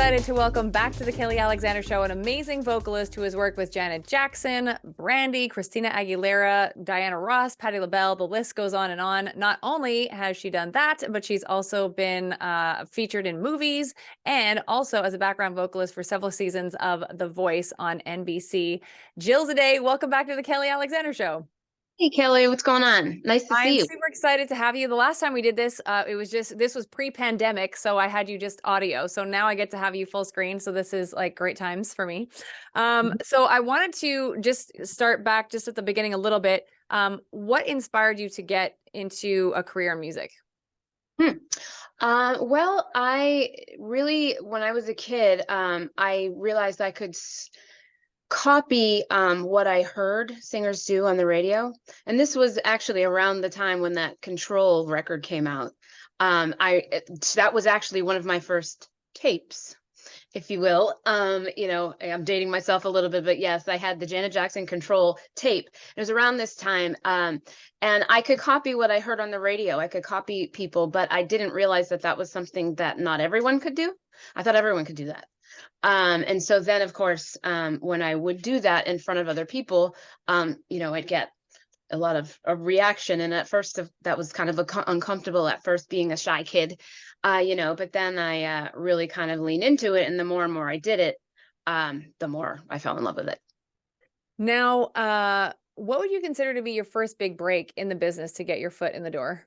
excited to welcome back to the Kelly Alexander Show an amazing vocalist who has worked with Janet Jackson, Brandy, Christina Aguilera, Diana Ross, Patti LaBelle. The list goes on and on. Not only has she done that, but she's also been featured in movies and also as a background vocalist for several seasons of The Voice on NBC. Jill Zadeh, welcome back to the Kelly Alexander Show. Hey, Kelly, what's going on? Nice to see you. I'm super excited to have you. The last time we did this, this was pre-pandemic, so I had you just audio. So now I get to have you full screen. So this is like great times for me. So I wanted to just start back just at the beginning a little bit. What inspired you to get into a career in music? Well, I really, when I was a kid, I realized I could copy what I heard singers do on the radio. And this was actually around the time when that Control record came out. That was actually one of my first tapes, if you will. I'm dating myself a little bit, but yes, I had the Janet Jackson Control tape. It was around this time. And I could copy what I heard on the radio. I could copy people, but I didn't realize that that was something that not everyone could do. I thought everyone could do that. And so then, of course, when I would do that in front of other people, I'd get a lot of a reaction. And at first, that was kind of uncomfortable at first, being a shy kid, but then I really kind of leaned into it. And the more and more I did it, the more I fell in love with it. Now, what would you consider to be your first big break in the business to get your foot in the door?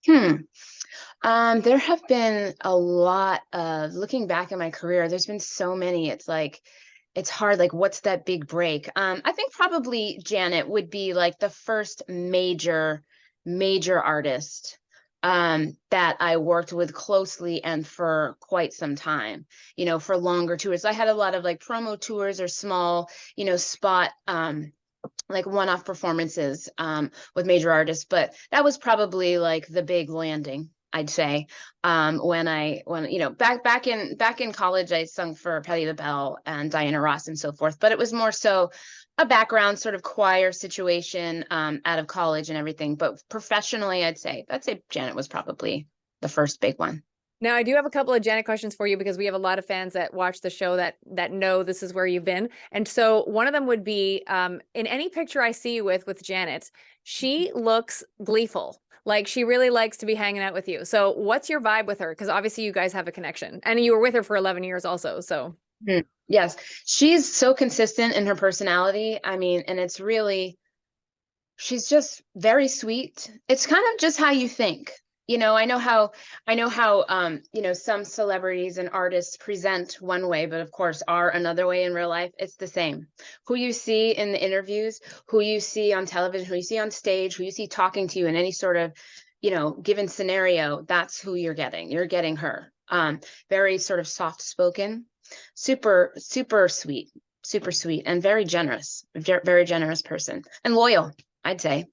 There have been a lot of, looking back at my career, there's been so many. It's like, it's hard. Like, what's that big break? I think probably Janet would be like the first major artist that I worked with closely and for quite some time, for longer tours. I had a lot of like promo tours or small, spot like one-off performances with major artists, but that was probably like the big landing, I'd say. When back in college, I sung for Patti LaBelle and Diana Ross and so forth, but it was more so a background sort of choir situation out of college and everything. But professionally, I'd say Janet was probably the first big one. Now, I do have a couple of Janet questions for you because we have a lot of fans that watch the show that know this is where you've been. And so one of them would be, in any picture I see you with Janet, she looks gleeful. Like she really likes to be hanging out with you. So what's your vibe with her? Because obviously you guys have a connection and you were with her for 11 years also. So yes, she's so consistent in her personality. I mean, and it's really, she's just very sweet. It's kind of just how you think. I know how some celebrities and artists present one way, but of course are another way in real life. It's the same. Who you see in the interviews, who you see on television, who you see on stage, who you see talking to you in any sort of, given scenario, that's who you're getting. You're getting her. Very sort of soft spoken, super, super sweet, and very generous person and loyal, I'd say,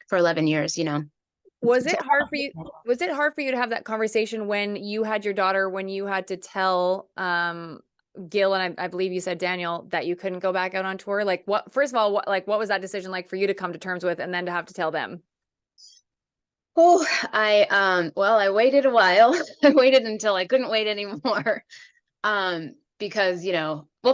for 11 years, Was it hard for you? Was it hard for you to have that conversation when you had your daughter, when you had to tell Gil and I believe you said Daniel that you couldn't go back out on tour? Like, first of all, what was that decision like for you to come to terms with, and then to have to tell them? Oh, I waited a while. I waited until I couldn't wait anymore. Because,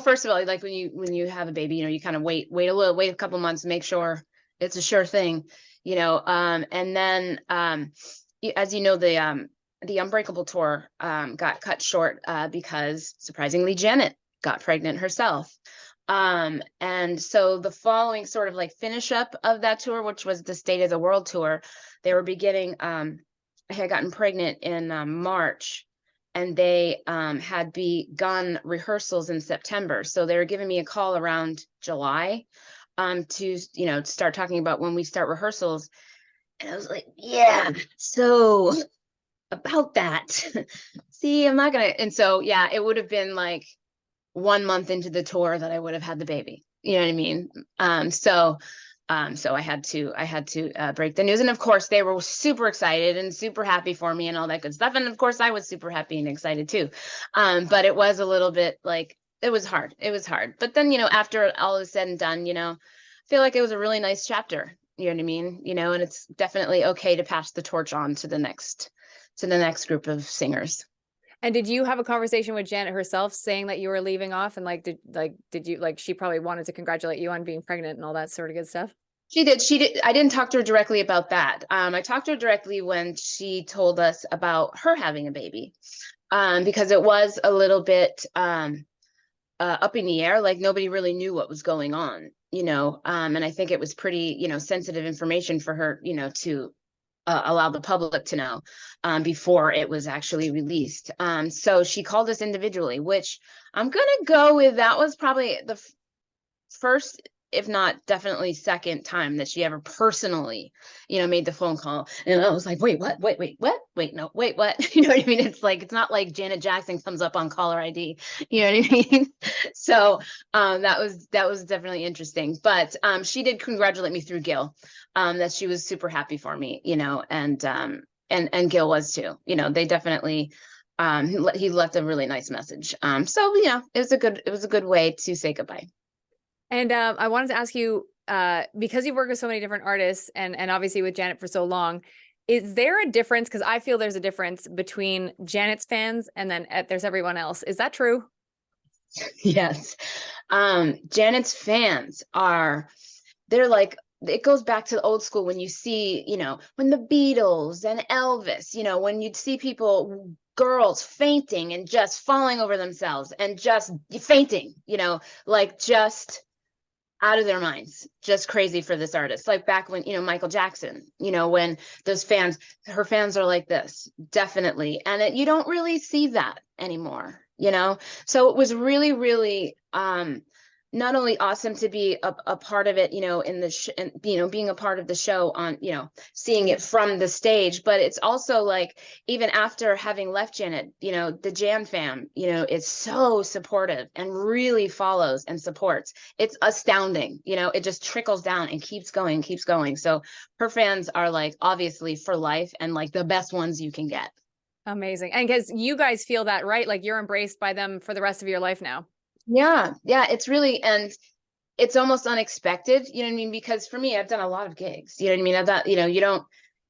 first of all, like when you have a baby, you kind of wait a couple months, make sure it's a sure thing. And then, as you know, the Unbreakable tour got cut short because surprisingly Janet got pregnant herself. And so the following sort of like finish up of that tour, which was the State of the World tour, they were beginning. I had gotten pregnant in March, and they had begun rehearsals in September. So they were giving me a call around July. To start talking about when we start rehearsals. And I was like, yeah, so about that. See, I'm not gonna, and so yeah, it would have been like 1 month into the tour that I would have had the baby. You know what I mean? So I had to break the news. And of course they were super excited and super happy for me and all that good stuff. And of course I was super happy and excited too. But it was a little bit like, it was hard. But then, after all is said and done, I feel like it was a really nice chapter. You know what I mean? And it's definitely okay to pass the torch on to the next group of singers. And did you have a conversation with Janet herself saying that you were leaving off, and did you like, she probably wanted to congratulate you on being pregnant and all that sort of good stuff? She did. She did. I didn't talk to her directly about that. I talked to her directly when she told us about her having a baby, because it was a little bit up in the air. Like nobody really knew what was going on, and I think it was pretty, sensitive information for her, to allow the public to know before it was actually released. So she called us individually, which I'm gonna go with. That was probably the first, if not definitely second time that she ever personally, made the phone call. And I was like, wait, what? What? Wait, no, wait, what? You know what I mean? It's not like Janet Jackson comes up on caller ID. You know what I mean? So that was definitely interesting. But she did congratulate me through Gil, that she was super happy for me, and Gil was too. They definitely he left a really nice message. So yeah, it was a good way to say goodbye. And I wanted to ask you, because you've worked with so many different artists and obviously with Janet for so long, is there a difference? Because I feel there's a difference between Janet's fans and then there's everyone else. Is that true? Yes. Janet's fans they're like, it goes back to the old school when you see, when the Beatles and Elvis, when you'd see girls fainting and just falling over themselves and just fainting, like just out of their minds, just crazy for this artist. Like back when, Michael Jackson, when her fans are like this, definitely. And you don't really see that anymore, So it was really, really, not only awesome to be a part of it, in the being a part of the show on, seeing it from the stage, but it's also like, even after having left Janet, the Jan fam, is so supportive and really follows and supports. It's astounding, it just trickles down and keeps going, keeps going. So her fans are like, obviously for life, and like the best ones you can get. Amazing. And because you guys feel that, right? Like you're embraced by them for the rest of your life now. Yeah, it's really, and it's almost unexpected, you know what I mean? Because for me, I've done a lot of gigs, you know what I mean? I've done,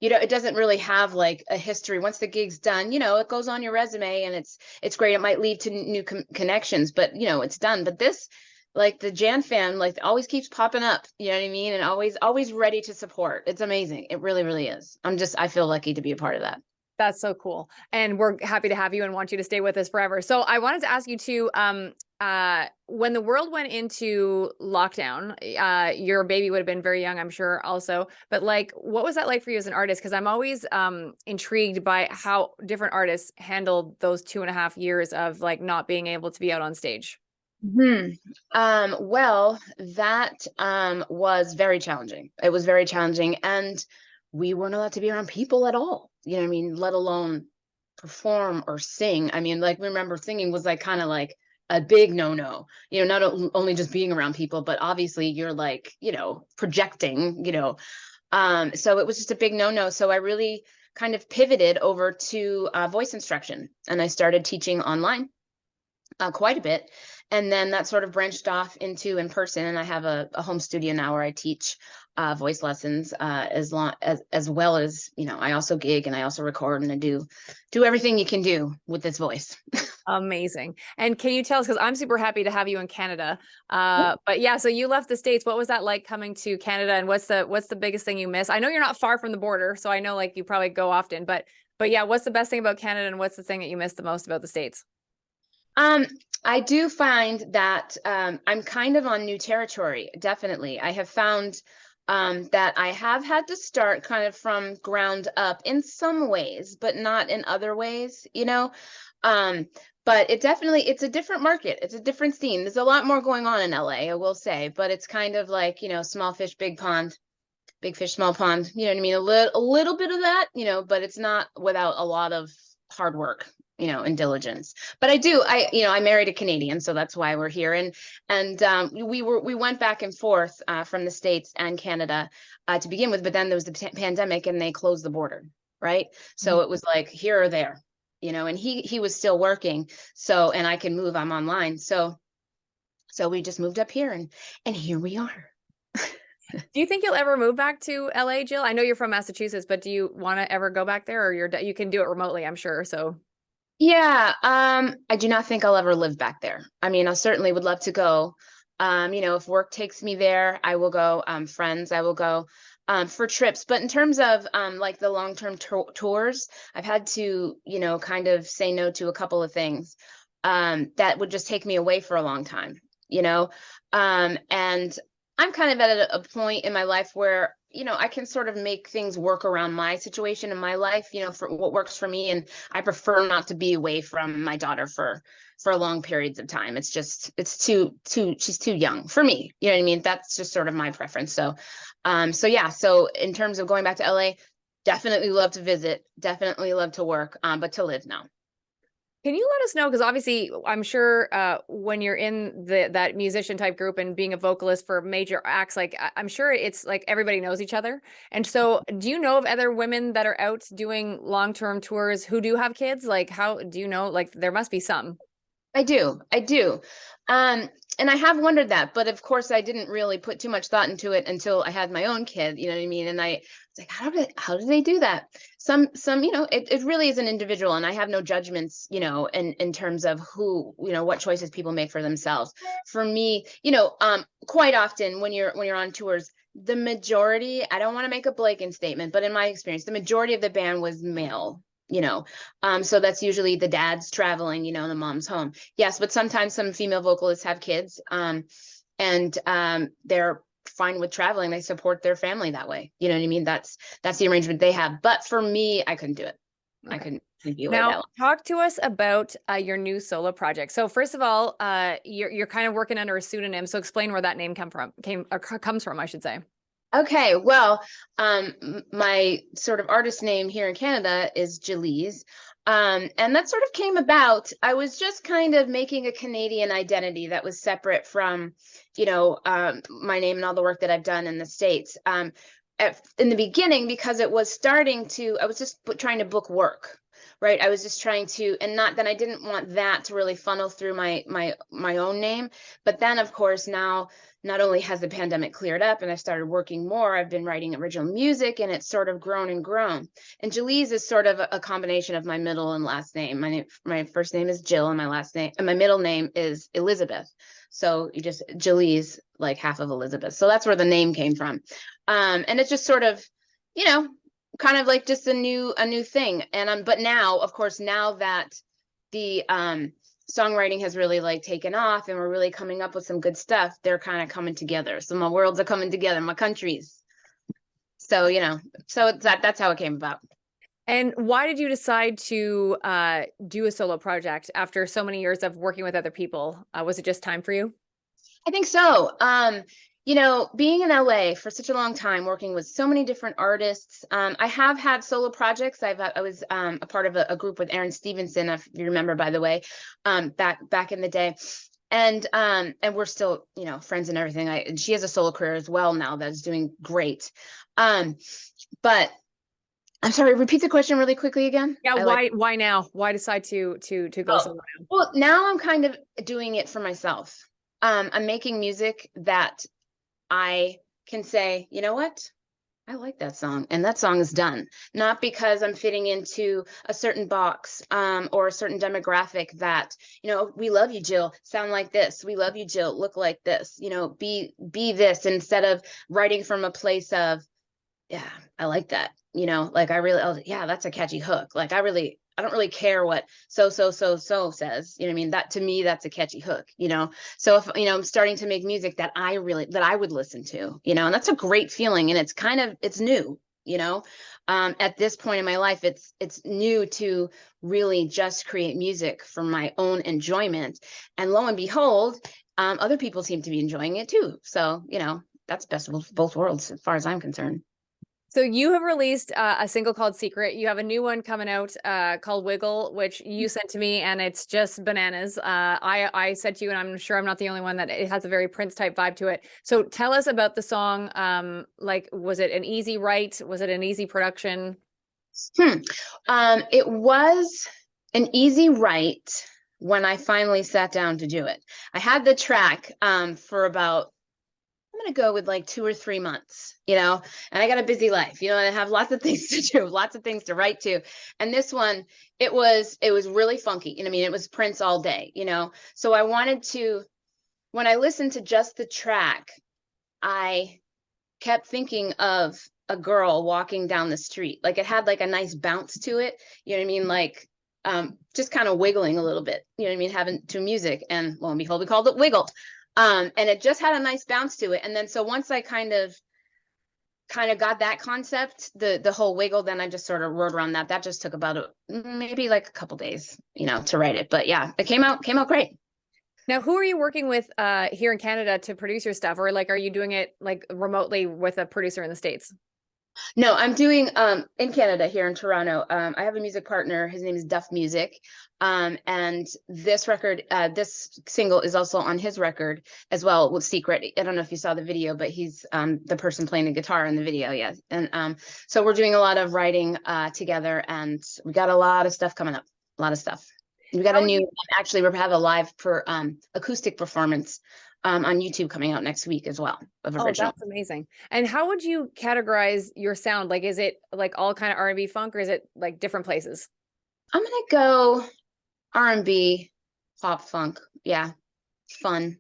it doesn't really have like a history. Once the gig's done, it goes on your resume and it's great. It might lead to new connections, but it's done. But this, like the Jan fan, like always keeps popping up, you know what I mean? And always ready to support. It's amazing. It really, really is. I feel lucky to be a part of that. That's so cool. And we're happy to have you and want you to stay with us forever. So I wanted to ask you too, when the world went into lockdown, your baby would have been very young, I'm sure also, but like, what was that like for you as an artist? Because I'm always intrigued by how different artists handled those 2.5 years of like not being able to be out on stage. Well, that was very challenging. It was very challenging. And we weren't allowed to be around people at all, you know what I mean? Let alone perform or sing. I mean, like, remember singing was like kind of like a big no-no, not only just being around people, but obviously you're like, projecting, so it was just a big no-no. So I really kind of pivoted over to voice instruction, and I started teaching online quite a bit. And then that sort of branched off into in person. And I have a home studio now where I teach voice lessons, as well as, I also gig and I also record, and I do everything you can do with this voice. Amazing. And can you tell us, because I'm super happy to have you in Canada. But yeah, so you left the States. What was that like coming to Canada, and what's the biggest thing you miss? I know you're not far from the border, so I know like you probably go often, but yeah, what's the best thing about Canada, and what's the thing that you miss the most about the States? I do find that I'm kind of on new territory. Definitely. I have found that I have had to start kind of from ground up in some ways, but not in other ways, but it's a different market. It's a different scene. There's a lot more going on in LA, I will say, but it's kind of like, small fish, big pond, big fish, small pond, you know what I mean? A little bit of that, but it's not without a lot of hard work, and diligence. But I married a Canadian, so that's why we're here. And we went back and forth from the States and Canada to begin with, but then there was the pandemic and they closed the border, right? So it was like here or there, and he was still working. So, and I can move, I'm online. So we just moved up here, and here we are. Do you think you'll ever move back to LA, Jill? I know you're from Massachusetts, but do you want to ever go back there, or you can do it remotely, I'm sure. So Yeah, I do not think I'll ever live back there. I mean, I certainly would love to go. If work takes me there, I will go. Friends, I will go for trips. But in terms of like the long-term tours, I've had to, kind of say no to a couple of things that would just take me away for a long time, you know. And I'm kind of at a point in my life where, I can sort of make things work around my situation in my life, for what works for me. And I prefer not to be away from my daughter for long periods of time. It's too she's too young for me. You know what I mean? That's just sort of my preference. So yeah, so in terms of going back to LA, definitely love to visit, definitely love to work, but to live now. Can you let us know? Because obviously, I'm sure when you're in that musician type group and being a vocalist for major acts, like I'm sure it's like everybody knows each other. And so, do you know of other women that are out doing long-term tours who do have kids? Like, how do you know? Like, there must be some. I do. Um, and I have wondered that, but of course I didn't really put too much thought into it until I had my own kid, you know what I mean? And I was like, how do they do that? Some, it really is an individual, and I have no judgments, in terms of who, what choices people make for themselves. For me, quite often when you're on tours, the majority, I don't want to make a blanket statement, but in my experience, the majority of the band was male, so that's usually the dad's traveling, the mom's home. Yes, but sometimes some female vocalists have kids, and they're fine with traveling. They support their family that way. You know what I mean? That's the arrangement they have. But for me, I couldn't do it. Okay. I couldn't be away that Now, long. talk to us about your new solo project. So, first of all, you're kind of working under a pseudonym. So, explain where that name comes from, I should say. Okay, well, my sort of artist name here in Canada is Jalise. And that sort of came about. I was just kind of making a Canadian identity that was separate from, my name and all the work that I've done in the States. In the beginning, because it was I was just trying to book work, right? I was just trying to, and not then I didn't want that to really funnel through my own name. But then, of course, now not only has the pandemic cleared up and I started working more, I've been writing original music, and it's sort of grown and grown. And Jalise is sort of a combination of my middle and last name. My first name is Jill, and my middle name is Elizabeth. So you just Jalise, like half of Elizabeth. So that's where the name came from. And it's just sort of, kind of like just a new thing. And but now, of course, now that the songwriting has really like taken off and we're really coming up with some good stuff, they're kind of coming together. So my worlds are coming together, my countries. So, so that's how it came about. And why did you decide to do a solo project after so many years of working with other people? Was it just time for you? I think so. Being in LA for such a long time, working with so many different artists, I have had solo projects. I was a part of a group with Erin Stevenson, if you remember, by the way, back in the day, and we're still, friends and everything. And she has a solo career as well now that's doing great. But I'm sorry, repeat the question really quickly again. Yeah, why now? Why decide to go solo now? Well, now I'm kind of doing it for myself. I'm making music that I can say, you know what? I like that song, and that song is done. Not because I'm fitting into a certain box or a certain demographic that, we love you, Jill, sound like this. We love you, Jill, look like this. Be this, instead of writing from a place of, yeah, I like that. Like yeah, that's a catchy hook. Like I don't really care what so says. You know what I mean? That to me, that's a catchy hook, So if, I'm starting to make music that I would listen to, and that's a great feeling. And it's new, at this point in my life, it's new to really just create music for my own enjoyment. And lo and behold, other people seem to be enjoying it too. So, that's best of both worlds as far as I'm concerned. So you have released a single called Secret. You have a new one coming out called Wiggle, which you sent to me, and it's just bananas. I said to you, and I'm sure I'm not the only one, that it has a very Prince type vibe to it. So tell us about the song. Was it an easy write? Was it an easy production? It was an easy write when I finally sat down to do it. I had the track for about going to go with like 2 or 3 months, you know, and I got a busy life, you know, and I have lots of things to do, lots of things to write to. And this one, it was really funky. You know, I mean, it was Prince all day, you know, so I wanted to, when I listened to just the track, I kept thinking of a girl walking down the street. Like it had like a nice bounce to it. You know what I mean? Like just kind of wiggling a little bit, you know what I mean? Having to music, and lo and behold, we called it Wiggle. And it just had a nice bounce to it. And then so once I kind of got that concept, the whole wiggle, then I just sort of wrote around that. That just took about maybe like a couple days, you know, to write it. But yeah, it came out great. Now, who are you working with here in Canada to produce your stuff, or like are you doing it like remotely with a producer in the States? No, I'm doing in Canada here in Toronto. I have a music partner. His name is Duff Music. And this record, this single is also on his record as well with Secret. I don't know if you saw the video, but he's the person playing the guitar in the video. Yes. And so we're doing a lot of writing together, and we got a lot of stuff coming up, a lot of stuff. We got How a would new, you- actually, we have a live for acoustic performance on YouTube coming out next week as well of Oh, original. that's amazing. And how would you categorize your sound? Like, is it like all kind of R&B funk, or is it like different places? I'm gonna go R&B, pop funk. Yeah, fun.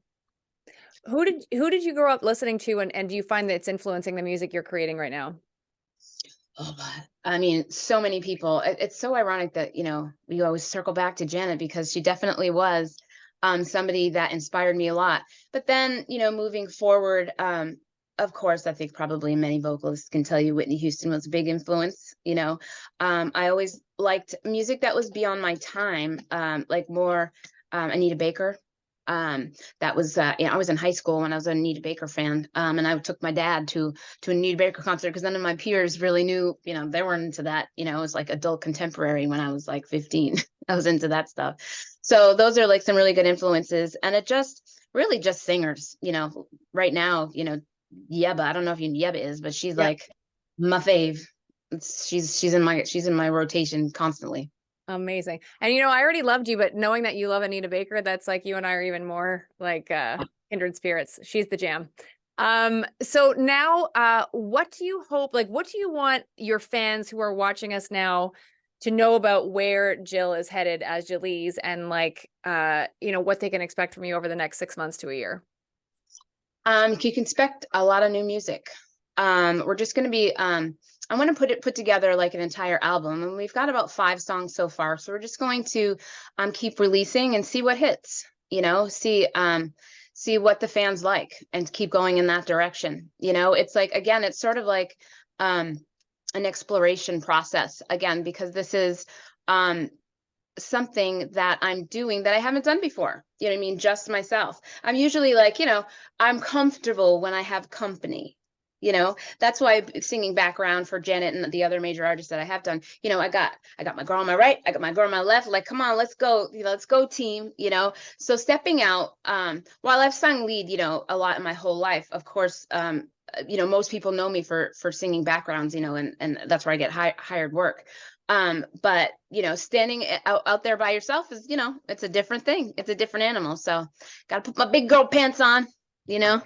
Who did you grow up listening to, and do you find that it's influencing the music you're creating right now? Oh, I mean, so many people. It's so ironic that, you know, we always circle back to Janet because she definitely was somebody that inspired me a lot. But then, you know, moving forward, of course, I think probably many vocalists can tell you Whitney Houston was a big influence. You know, I always liked music that was beyond my time, like more Anita Baker. That was you know, I was in high school when I was an Anita Baker fan, and I took my dad to an Anita Baker concert because none of my peers really knew, you know, they weren't into that. You know, it was like adult contemporary when I was like 15. I was into that stuff. So those are like some really good influences, and it just really just singers. You know, right now, you know, Yeba. I don't know if you know Yeba is, but she's Yep. like my fave. She's in my rotation constantly. Amazing. And you know, I already loved you, but knowing that you love Anita Baker, that's like you and I are even more like kindred spirits. She's the jam. So now what do you hope, like what do you want your fans who are watching us now to know about where Jill is headed as Jalees, and like you know, what they can expect from you over the next 6 months to a year? You can expect a lot of new music. We're just going to be I want to put together like an entire album, and we've got about 5 songs so far, so we're just going to keep releasing and see what hits, you know, see what the fans like, and keep going in that direction. You know, it's like, again, it's sort of like an exploration process again, because this is something that I'm doing that I haven't done before. You know what I mean? Just myself. I'm usually like, you know, I'm comfortable when I have company. You know, that's why singing background for Janet and the other major artists that I have done, you know, I got my girl on my right, I got my girl on my left, like, come on, let's go, you know, let's go team, you know. So stepping out, while I've sung lead, you know, a lot in my whole life, of course, you know, most people know me for singing backgrounds, you know, and that's where I get hired work. But you know, standing out there by yourself is, you know, it's a different thing. It's a different animal. So gotta put my big girl pants on, you know.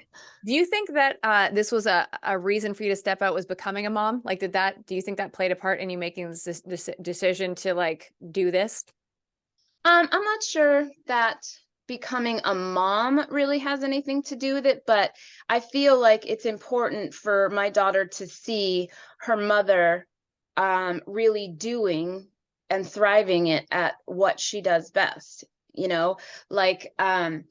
Do you think that this was a reason for you to step out, was becoming a mom? Like, do you think that played a part in you making this decision to like do this? I'm not sure that becoming a mom really has anything to do with it, but I feel like it's important for my daughter to see her mother really doing and thriving at what she does best, you know, like going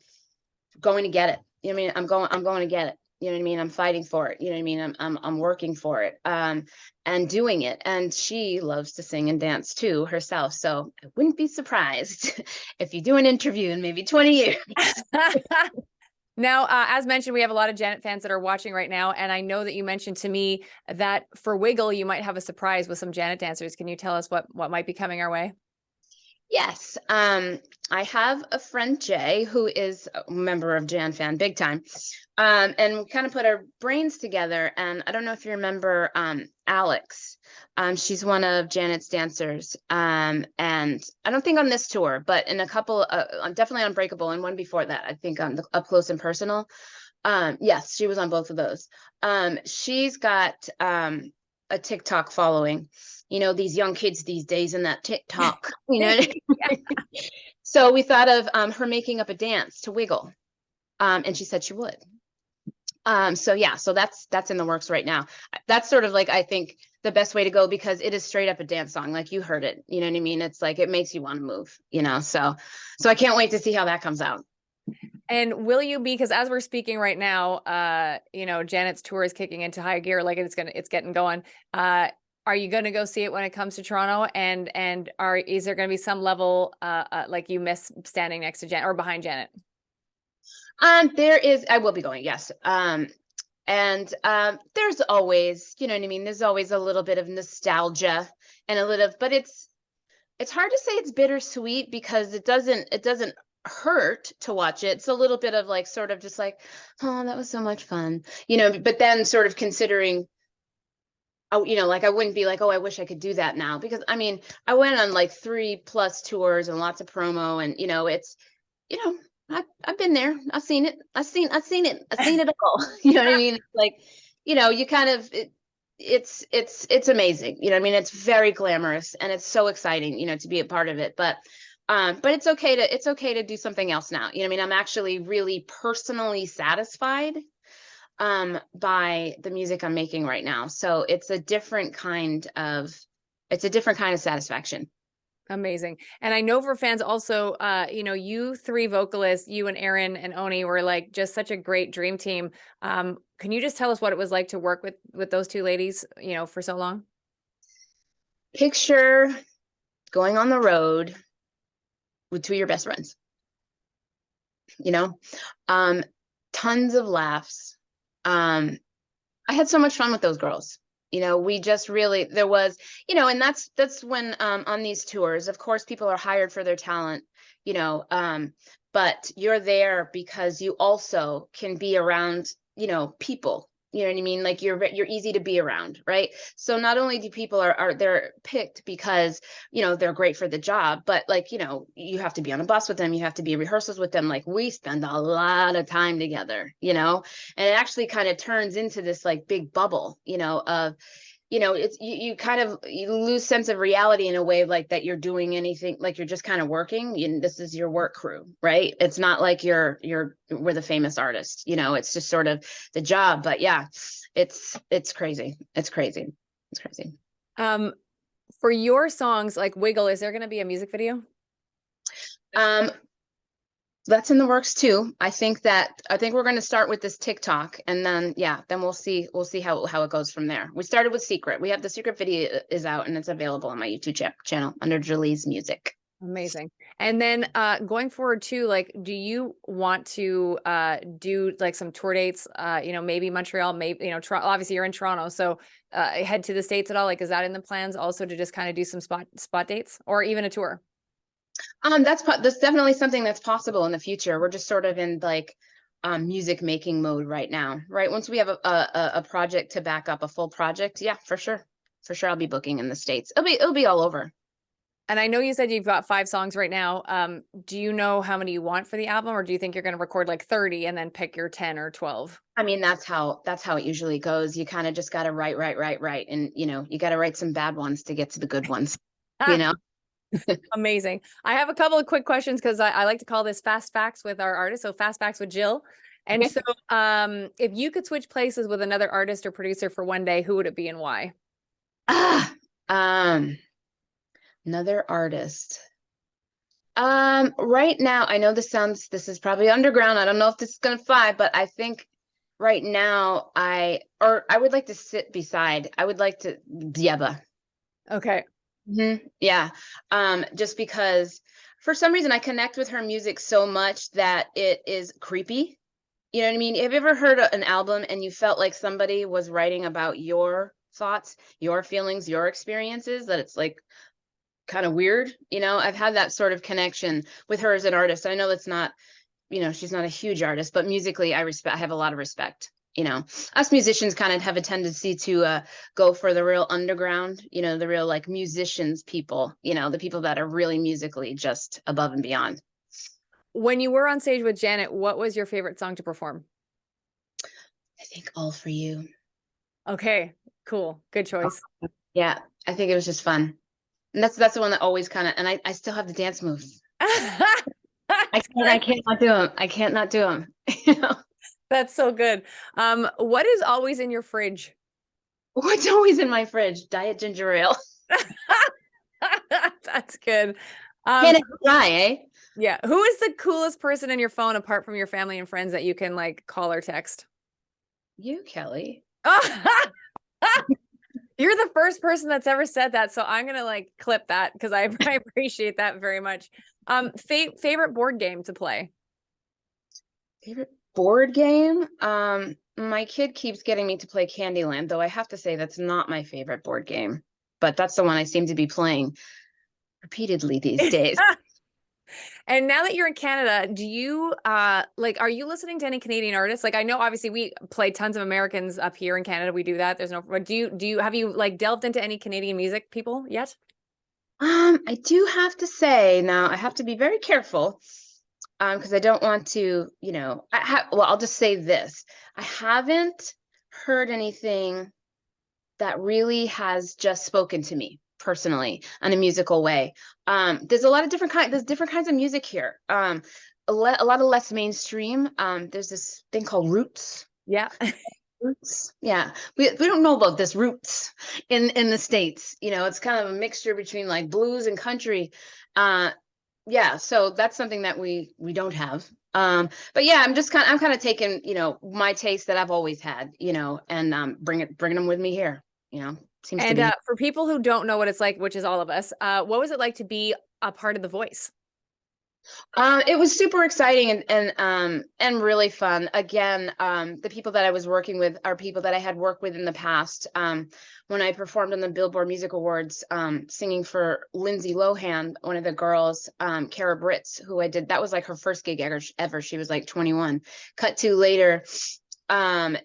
to get it. You know what I mean? I'm going to get it. You know what I mean? I'm fighting for it. You know what I mean? I'm working for it, and doing it. And she loves to sing and dance too herself. So I wouldn't be surprised if you do an interview in maybe 20 years. Now, as mentioned, we have a lot of Janet fans that are watching right now, and I know that you mentioned to me that for Wiggle, you might have a surprise with some Janet dancers. Can you tell us what might be coming our way? Yes. I have a friend, Jay, who is a member of Jan Fan big time. And we kind of put our brains together. And I don't know if you remember Alex. She's one of Janet's dancers. And I don't think on this tour, but in a couple, definitely on Breakable and one before that, I think on the Up Close and Personal. Yes, she was on both of those. She's got a TikTok following. You know, these young kids these days in that TikTok, you know. So we thought of her making up a dance to Wiggle. And she said she would. So yeah, so that's in the works right now. That's sort of like, I think, the best way to go, because it is straight up a dance song. Like, you heard it, you know what I mean? It's like, it makes you want to move, you know? So I can't wait to see how that comes out. And will you be, because as we're speaking right now, you know, Janet's tour is kicking into high gear, like it's getting going. Are you going to go see it when it comes to Toronto? And is there going to be some level like you miss standing next to Janet or behind Janet? I will be going, yes. And there's always, you know what I mean? There's always a little bit of nostalgia and but it's hard to say it's bittersweet, because it doesn't hurt to watch it. It's a little bit of like, sort of just like, oh, that was so much fun, you know, but then sort of considering, oh, you know, like, I wouldn't be like, oh, I wish I could do that now, because I mean, I went on like 3+ tours and lots of promo, and, you know, it's, you know, I've been there. I've seen it. I've seen it all. You know what I mean? Like, you know, you kind of, it's amazing. You know what I mean? It's very glamorous, and it's so exciting, you know, to be a part of it. But it's okay to do something else now. You know what I mean? I'm actually really personally satisfied by the music I'm making right now. So it's a different kind of satisfaction. Amazing. And I know for fans also, you know, you three vocalists, you and Aaron and Oni, were like just such a great dream team. Can you just tell us what it was like to work with those two ladies, you know, for so long? Picture going on the road with two of your best friends, you know, tons of laughs. I had so much fun with those girls. You know, we just really, there was, you know, and that's when on these tours, of course, people are hired for their talent, you know, but you're there because you also can be around, you know, people. You know what I mean? Like, you're easy to be around, right? So not only do people are they're picked because, you know, they're great for the job, but like, you know, you have to be on a bus with them, you have to be in rehearsals with them. Like, we spend a lot of time together, you know, and it actually kind of turns into this like big bubble, you know, of, you know, it's you kind of, you lose sense of reality in a way, like that you're doing anything, like you're just kind of working, and this is your work crew, right? It's not like we're the famous artist, you know, it's just sort of the job. But yeah, it's crazy. It's crazy. It's crazy. For your songs like Wiggle, is there going to be a music video? That's in the works too. I think we're going to start with this TikTok, and then we'll see how it goes from there. We started with Secret. We have the Secret video is out, and it's available on my YouTube channel under Julie's Music. Amazing. And then going forward too, like, do you want to do like some tour dates, you know, maybe Montreal, maybe, you know, obviously you're in Toronto, so head to the States at all? Like, is that in the plans also, to just kind of do some spot dates, or even a tour? That's definitely something that's possible in the future. We're just sort of in like music making mode right now, right? Once we have a project to back up, a full project, yeah, for sure. For sure, I'll be booking in the States. It'll be all over. And I know you said you've got 5 songs right now. Do you know how many you want for the album, or do you think you're going to record like 30 and then pick your 10 or 12? I mean, that's how it usually goes. You kind of just got to write. And, you know, you got to write some bad ones to get to the good ones, you know? Amazing. I have a couple of quick questions, because I like to call this fast facts with our artists. So fast facts with Jill. And Okay. so if you could switch places with another artist or producer for one day, who would it be and why? Another artist. Right now, I know this is probably underground. I don't know if this is gonna fly, but I think right now I would like to sit beside. I would like to Dieba. Okay. Yeah. Just because for some reason I connect with her music so much that it is creepy. You know what I mean? Have you ever heard an album and you felt like somebody was writing about your thoughts, your feelings, your experiences, that it's like kind of weird? You know, I've had that sort of connection with her as an artist. I know that's not, you know, she's not a huge artist, but musically I have a lot of respect. You know, us musicians kind of have a tendency to go for the real underground, you know, the real like musicians people, you know, the people that are really musically just above and beyond. When you were on stage with Janet, what was your favorite song to perform? I think All For You. Okay, cool. Good choice. Yeah, I think it was just fun. And that's the one that always kind of, and I still have the dance moves. I can't not do them. I can't not do them. You know? That's so good. What is always in your fridge? What's always in my fridge? Diet ginger ale. That's good. Can't ever dry, eh? Yeah. Who is the coolest person in your phone apart from your family and friends that you can like call or text? You, Kelly. You're the first person that's ever said that, so I'm gonna like clip that because I appreciate that very much. Favorite board game to play? Favorite board game? My kid keeps getting me to play Candyland, though I have to say that's not my favorite board game, but that's the one I seem to be playing repeatedly these days. And now that you're in Canada, do you like are you listening to any Canadian artists? Like I know obviously we play tons of Americans up here in Canada. We do that. There's no but do you have you like delved into any Canadian music people yet? I do have to say now I have to be very careful because I don't want to, well, I'll just say this. I haven't heard anything that really has just spoken to me personally in a musical way. There's a lot of there's different kinds of music here. A lot of less mainstream. There's this thing called roots. Yeah. Roots. Yeah. We don't know about this roots in the States. It's kind of a mixture between like blues and country. Yeah, so that's something that we don't have. But yeah, I'm kind of taking, my taste that I've always had, and bringing them with me here, seems to be. For people who don't know what it's like, which is all of us, what was it like to be a part of The Voice? It was super exciting and really fun. Again, the people that I was working with are people that I had worked with in the past. When I performed on the Billboard Music Awards, singing for Lindsay Lohan, one of the girls, Kara Britz, who that was like her first gig ever. She was like 21. Cut to later,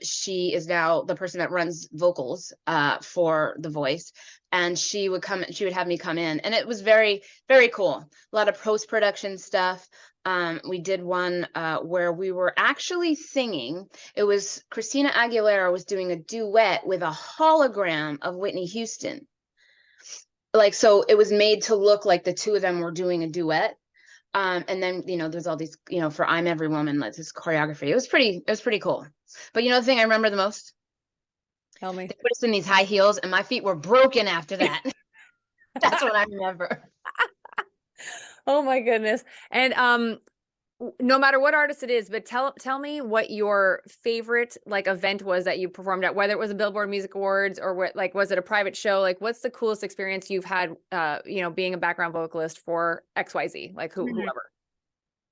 she is now the person that runs vocals for The Voice. And she would have me come in, and it was very, very cool. A lot of post-production stuff. We did one where we were actually singing. It was Christina Aguilera was doing a duet with a hologram of Whitney Houston. Like, so it was made to look like the two of them were doing a duet. And then, there's all these, for I'm Every Woman, like this choreography. It was pretty cool. But the thing I remember the most? Tell me. They put us in these high heels and my feet were broken after that. That's what I remember. Oh my goodness. And no matter what artist it is, but tell me what your favorite like event was that you performed at, whether it was a Billboard Music Awards or what, like, was it a private show? Like, what's the coolest experience you've had, being a background vocalist for XYZ, like whoever?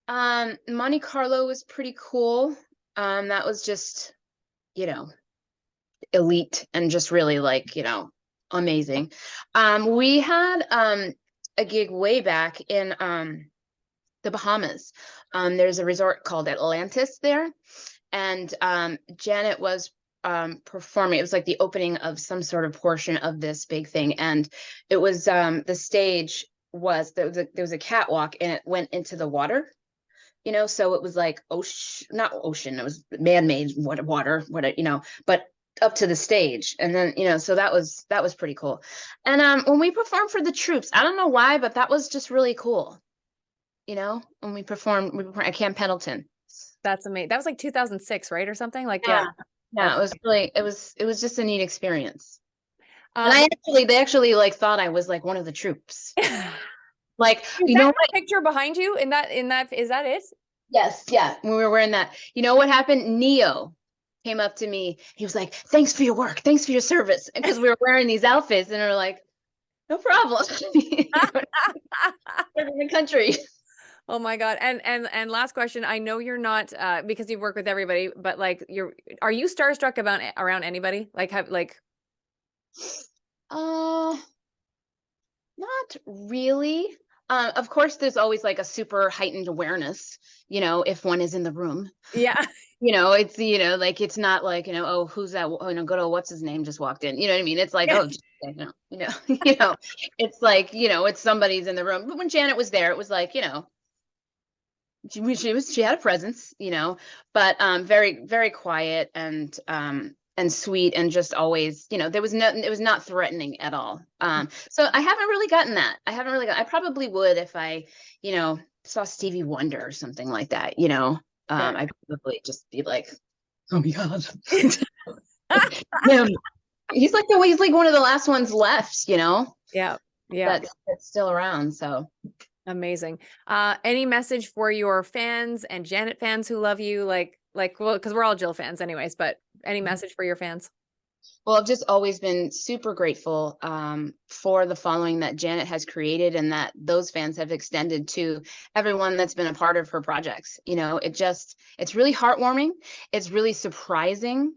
Monte Carlo was pretty cool. That was just, elite and just really like, amazing. We had a gig way back in the Bahamas. There's a resort called Atlantis there, and Janet was performing. It was like the opening of some sort of portion of this big thing, and it was the stage was there was a catwalk and it went into the water. So it was like not ocean, it was man-made water, but up to the stage. And then, so that was pretty cool. And when we performed for the troops, I don't know why, but that was just really cool. When we performed at Camp Pendleton. That's amazing. That was like 2006, right? Or something like, yeah. Yeah, it was just a neat experience. And they actually like thought I was like one of the troops. Like, what picture behind you is that it? Yes. Yeah. When we were wearing that, what happened? Neo came up to me. He was like, "Thanks for your work. Thanks for your service." Because we were wearing these outfits, and we're like, "No problem." In the country. Oh my God. And last question. I know you're not because you work with everybody, but like are you starstruck around anybody? Like not really. Of course, there's always like a super heightened awareness, if one is in the room. Yeah. It's, like, it's not like, oh, who's that? Good old, what's his name just walked in. You know what I mean? It's like, oh, it's like, it's somebody's in the room. But when Janet was there, it was like, she had a presence, but very, very quiet and sweet, and just always, there was no, it was not threatening at all. So I haven't really gotten that. I probably would if I, saw Stevie Wonder or something like that, I'd probably just be like, oh my God. Him. He's like one of the last ones left, Yeah. that's still around. So amazing. Any message for your fans and Janet fans who love you? Well, because we're all Jill fans anyways, but any message for your fans? Well, I've just always been super grateful for the following that Janet has created, and that those fans have extended to everyone that's been a part of her projects. It's really heartwarming. It's really surprising.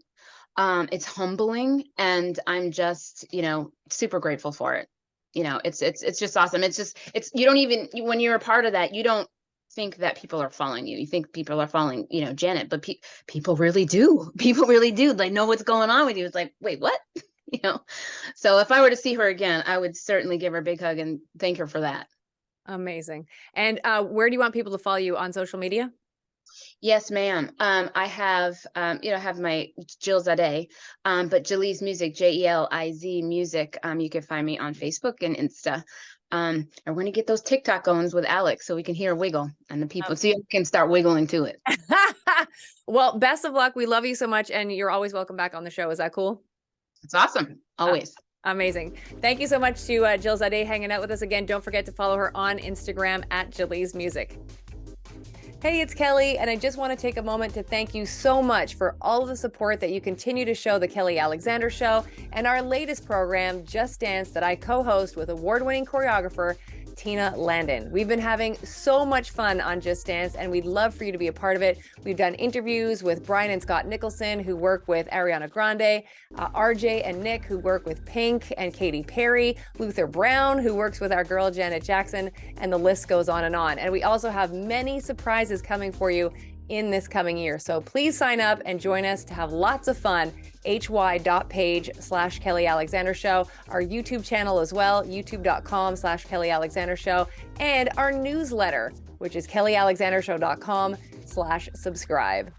It's humbling, and I'm just, super grateful for it. It's just awesome. You don't even, when you're a part of that, you don't think that people are following you. You think people are following, Janet, but people really do. People really do. They know what's going on with you. It's like, wait, what? So if I were to see her again, I would certainly give her a big hug and thank her for that. Amazing. And where do you want people to follow you on social media? Yes, ma'am. I have, have my Jill Zadeh, but Jaliz Music, Jeliz Music. You can find me on Facebook and Insta. And we're going to get those TikTok going with Alex so we can hear wiggle, and the people so you can start wiggling to it. Well, best of luck. We love you so much, and you're always welcome back on the show. Is that cool? It's awesome. Always. Amazing. Thank you so much to Jill Zadeh hanging out with us again. Don't forget to follow her on Instagram at Jaliz Music. Hey, it's Kelly, and I just want to take a moment to thank you so much for all of the support that you continue to show The Kelly Alexander Show and our latest program, Just Dance, that I co-host with award-winning choreographer Tina Landon. We've been having so much fun on Just Dance, and we'd love for you to be a part of it. We've done interviews with Brian and Scott Nicholson, who work with Ariana Grande, RJ and Nick, who work with Pink and Katy Perry, Luther Brown, who works with our girl Janet Jackson, and the list goes on. And we also have many surprises coming for you in this coming year. So please sign up and join us to have lots of fun. hy.page/Kelly Alexander Show, our YouTube channel as well, youtube.com/Kelly Alexander Show, and our newsletter, which is kellyalexandershow.com/subscribe.